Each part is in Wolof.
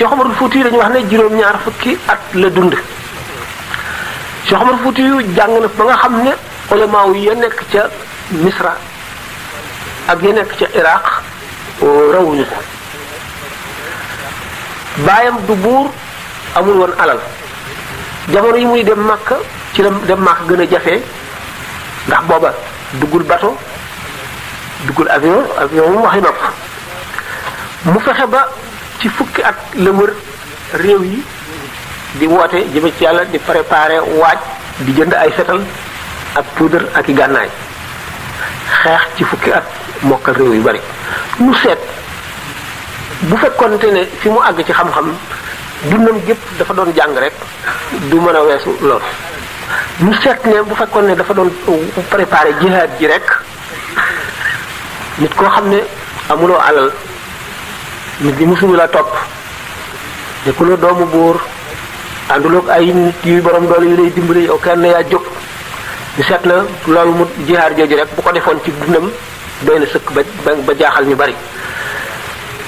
Cheikh Omar Fouti dañu wax ne juróom-ñaar fukki at la dund Cheikh Omar Fouti yu jàng na ba nga xam ne ulama yi ya nekk ca Misra ak ya nekk ca Iraq rawuñu ko baayam du buur amul woon alal jamono yi muy dem Makka ci la dem Makka gën a jafe ndax booba duggul bateau duggul avion moom waxi nopp mu fexe ba ci fukki at la wër réew yi di woote jëme ci yàlla di préparer waaj di jënd ay fetal ak poudre ak i gànnaay xeex ci fukki at mokkal réew yu bari mu seet bu fekkonte ne fi mu àgg ci xam-xam dundam gépp dafa doon jàng rek du mën a weesu loolu mu seet ne bu fekkoon ne dafa doon préparer jihaad ji rek nit koo xam ne amuloo alal nit ñi musuñu la topp nekkuloo doomu buur ànduloog ay nit yu borom doole yu lay dimbali yow kenn yaa jóg ñu seet na loolu mu jihaar jooju rek bu ko defoon ci dundam doy na sëkk ba jaaxal ñu bari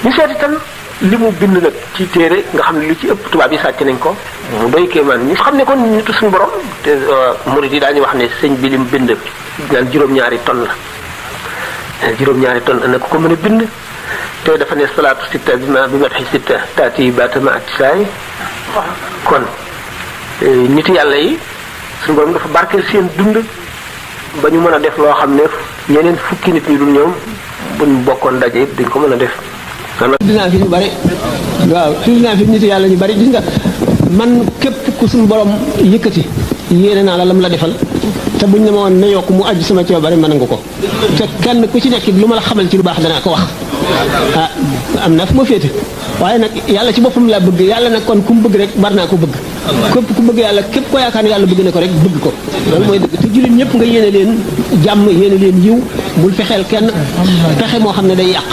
ñu seet itam li mu bind nag ci téere nga xam ne lu ci ëpp tubaab yi sàcc nañ ko mu doy kéemaan ñu xam ne kon nitu suñu borom te murid yi daañu wax ne sëñ bi lim bind naan juróom-ñaari tonne la juróom-ñaari tonne na ko mën a bind te dafa ne salaatu sitta bi matxi sitta taati baatama atisaay kon nit yàlla yi suñu borom dafa barkeel seen dund ba ñu mën a def loo xam ne yeneen fukki nit ñu dul ñoom buñ bokkoon daje yëpp dañ ko mën a def. dinaa fi ñu bari waaw dinaa fi nit yàlla ñu bari gis nga man képp ku suñu borom yëkkati yéene naa la lam la defal te buñ ne ma woon ne yokk mu aju sama coobare mën nga ko te kenn ku ci nekk lu ma la xamal ci lu baax danaa ko wax ah am na fu ma féete waaye nag yàlla ci boppam laa bëgg yàlla nag kon ku mu bëgg rek war naa ko bëgg képp ku bëgg yàlla képp ko yaakaar ne yàlla bëgg na ko rek bëgg ko loolu mooy dëgg te jullit ñëpp nga yéene leen jàmm yéene leen yiw bul fexeel kenn pexe moo xam ne day yàq